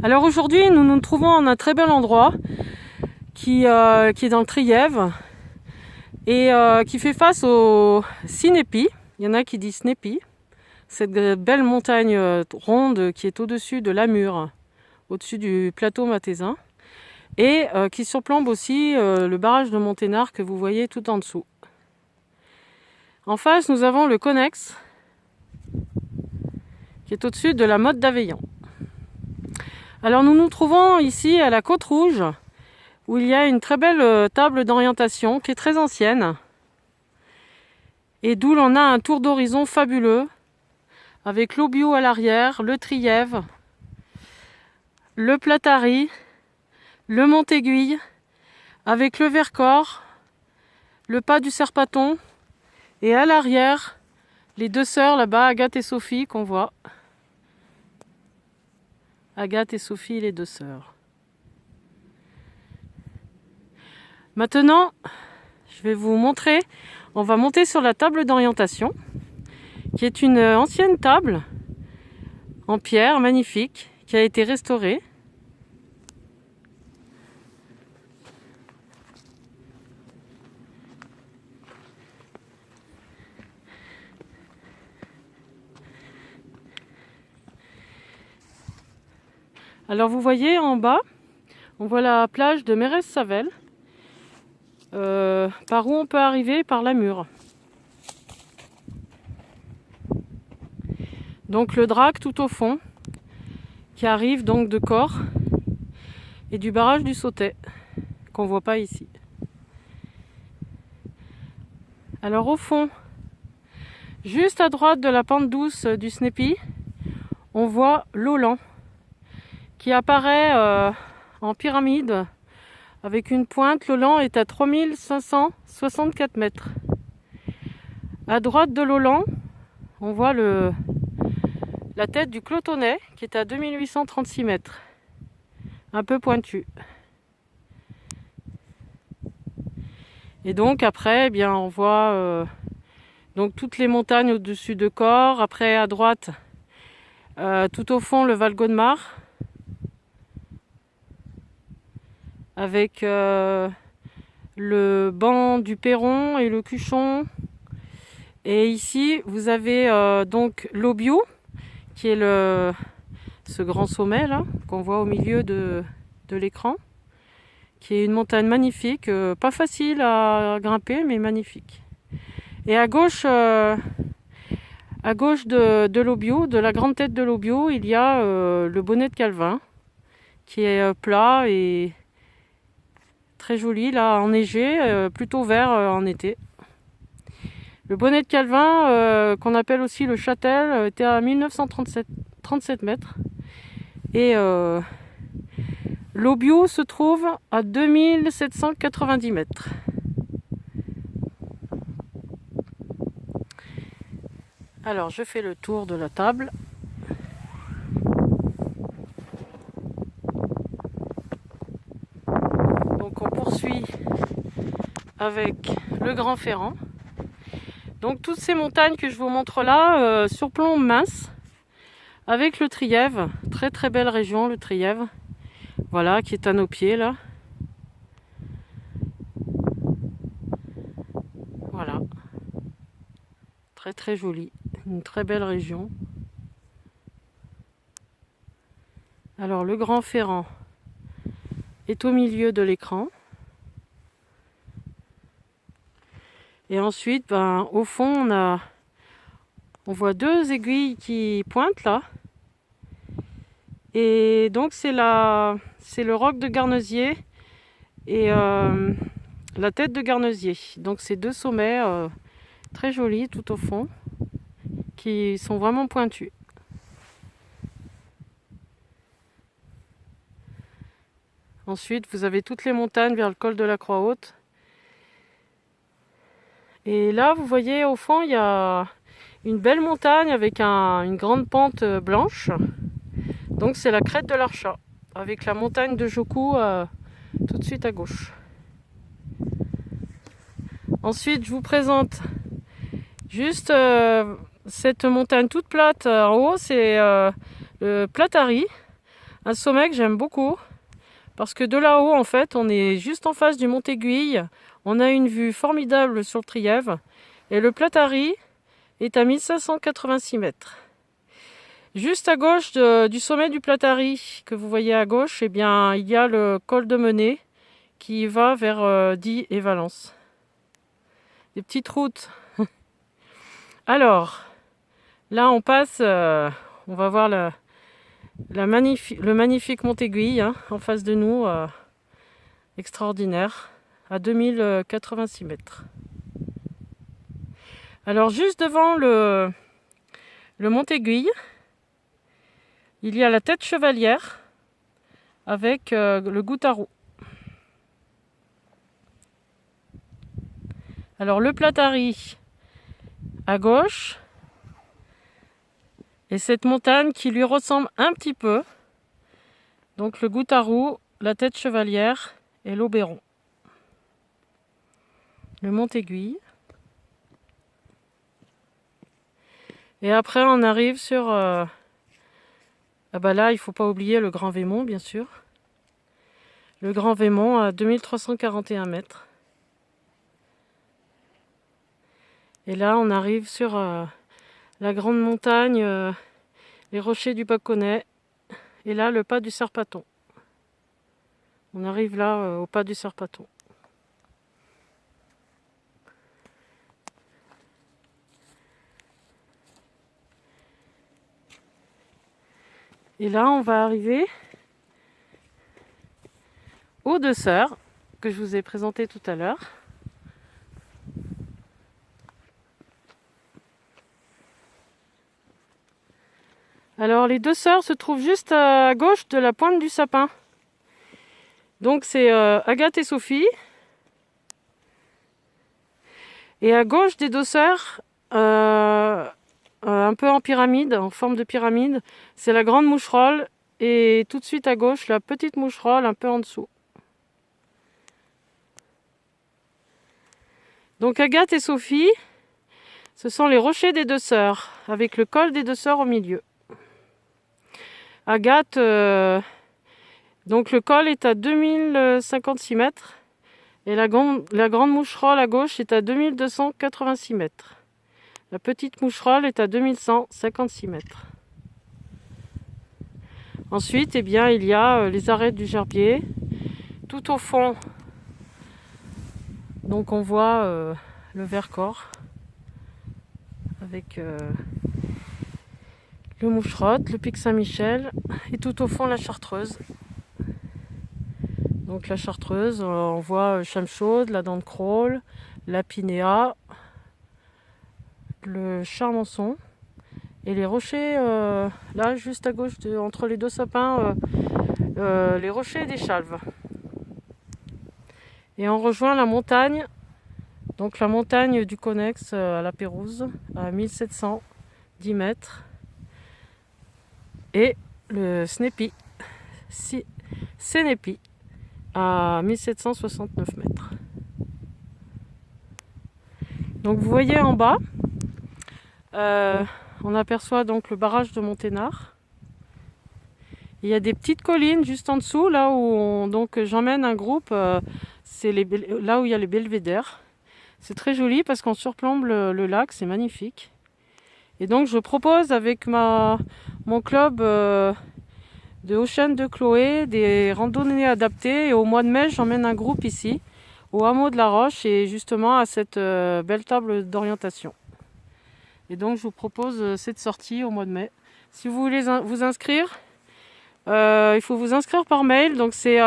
Alors aujourd'hui, nous nous trouvons en un très bel endroit qui est dans le Trièves et qui fait face au Sinépi. Il y en a qui disent Snépi, cette belle montagne ronde qui est au-dessus de Lamure, au-dessus du plateau mathésin, et qui surplombe aussi le barrage de Monténard que vous voyez tout en dessous. En face, nous avons le Connex, qui est au-dessus de la Motte d'Aveillans. Alors nous nous trouvons ici à la Côte Rouge, où il y a une très belle table d'orientation qui est très ancienne, et d'où l'on a un tour d'horizon fabuleux, avec l'Aubiau à l'arrière, le Trièves, le Platari, le Montéguille, avec le Vercors, le pas du Serpaton, et à l'arrière, les deux sœurs là-bas, Agathe et Sophie, qu'on voit. Agathe et Sophie, les deux sœurs. Maintenant, je vais vous montrer, on va monter sur la table d'orientation, qui est une ancienne table en pierre magnifique, qui a été restaurée. Alors vous voyez en bas, on voit la plage de Mérès-Savel, par où on peut arriver par Lamure. Donc le Drac tout au fond, qui arrive donc de Corps et du barrage du Sautet, qu'on ne voit pas ici. Alors au fond, juste à droite de la pente douce du Snépi, on voit l'Olan, qui apparaît en pyramide avec une pointe. L'Olan est à 3564 mètres. À droite de l'Olan, on voit la tête du Clotonnet qui est à 2836 mètres, un peu pointu. Et donc après, eh bien, on voit donc toutes les montagnes au-dessus de Corps. Après, à droite, tout au fond, le Val-Godemar, avec le banc du Perron et le Cuchon. Et ici, vous avez donc l'Aubiau, qui est ce grand sommet là qu'on voit au milieu de l'écran, qui est une montagne magnifique, pas facile à grimper, mais magnifique. Et à gauche de l'Aubiau, de la grande tête de l'Aubiau, il y a le Bonnet de Calvin, qui est plat et très joli, là, enneigé, plutôt vert en été. Le Bonnet de Calvin, qu'on appelle aussi le Châtel, était à 1937 mètres. Et l'Aubiau se trouve à 2790 mètres. Alors, je fais le tour de la table. Donc, on poursuit avec le Grand Ferrand. Donc toutes ces montagnes que je vous montre là surplombent Mins avec le Trièves, très très belle région le Trièves, voilà, qui est à nos pieds là. Voilà, très très joli, une très belle région. Alors le Grand Ferrand est au milieu de l'écran. Et ensuite, au fond, on voit deux aiguilles qui pointent là. Et donc c'est le roc de Garnesier et la tête de Garnesier. Donc c'est deux sommets très jolis tout au fond, qui sont vraiment pointus. Ensuite, vous avez toutes les montagnes vers le col de la Croix-Haute. Et là, vous voyez, au fond, il y a une belle montagne avec une grande pente blanche. Donc, c'est la crête de l'Archat, avec la montagne de Jocou tout de suite à gauche. Ensuite, je vous présente juste cette montagne toute plate en haut, c'est le Platari, Un sommet que j'aime beaucoup parce que de là-haut, en fait, on est juste en face du Mont Aiguille. On a une vue formidable sur le Trièves et le Platari est à 1586 mètres. Juste à gauche du sommet du Platari que vous voyez à gauche, eh bien, il y a le col de Menet qui va vers Die et Valence. Des petites routes. Alors, là on passe, on va voir le magnifique Mont Aiguille hein, en face de nous, extraordinaire, à 2086 mètres. Alors juste devant le Mont Aiguille, il y a la tête chevalière avec le Goutarou. Alors le Platari à gauche et cette montagne qui lui ressemble un petit peu. Donc le Goutarou, la tête chevalière et l'Oberon. Le Mont Aiguille. Et après on arrive sur... là il ne faut pas oublier le Grand Vémont bien sûr. Le Grand Vémont à 2341 mètres. Et là, on arrive sur la grande montagne, les rochers du Baconnais, et là, le pas du Serpaton. On arrive là au pas du Serpaton. Et là, on va arriver aux deux sœurs que je vous ai présentées tout à l'heure. Alors les deux sœurs se trouvent juste à gauche de la pointe du sapin. Donc c'est Agathe et Sophie. Et à gauche des deux sœurs, un peu en pyramide, en forme de pyramide, c'est la grande moucherolle. Et tout de suite à gauche, la petite moucherolle un peu en dessous. Donc Agathe et Sophie, ce sont les rochers des deux sœurs, avec le col des deux sœurs au milieu. Agathe, donc le col est à 2056 mètres et la grande moucherolle à gauche est à 2286 mètres. La petite moucherolle est à 2156 mètres. Ensuite, eh bien, il y a les arêtes du Gerbier. Tout au fond, donc on voit le Vercors avec le Moucherotte, le pic Saint-Michel et tout au fond la Chartreuse. Donc la Chartreuse, on voit Chamchaude, la Dent de Crolles, la Pinéa, le Charmançon et les rochers là juste à gauche entre les deux sapins, les rochers des Chalves. Et on rejoint la montagne, donc la montagne du Connex à la Pérouse à 1710 mètres. Et le Snépi à 1769 mètres. Donc vous voyez en bas, on aperçoit donc le barrage de Monténard. Il y a des petites collines juste en dessous, là où j'emmène un groupe, c'est là où il y a les belvédères. C'est très joli parce qu'on surplombe le lac, c'est magnifique. Et donc je propose avec mon club de Ocean de Chloé des randonnées adaptées. Et au mois de mai, j'emmène un groupe ici, au hameau de la Roche, et justement à cette belle table d'orientation. Et donc je vous propose cette sortie au mois de mai. Si vous voulez vous inscrire, il faut vous inscrire par mail. Donc c'est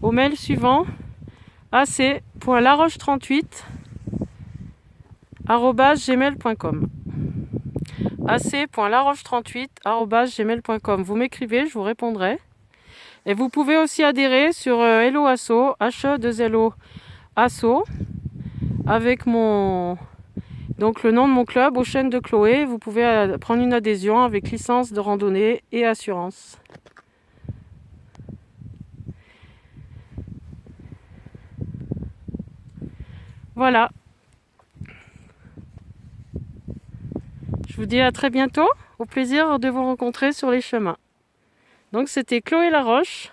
au mail suivant ac.laroche38@gmail.com ac.laroche38@gmail.com. Vous m'écrivez, je vous répondrai. Et vous pouvez aussi adhérer sur Hello Asso, HE2LO Asso, avec donc le nom de mon club, Ocean de Chloé. Vous pouvez prendre une adhésion avec licence de randonnée et assurance. Voilà. Je vous dis à très bientôt. Au plaisir de vous rencontrer sur les chemins. Donc c'était Chloé Laroche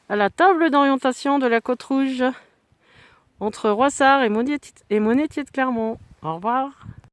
à la table d'orientation de la Côte-Rouge entre Roissard et Monétier de Clermont. Au revoir.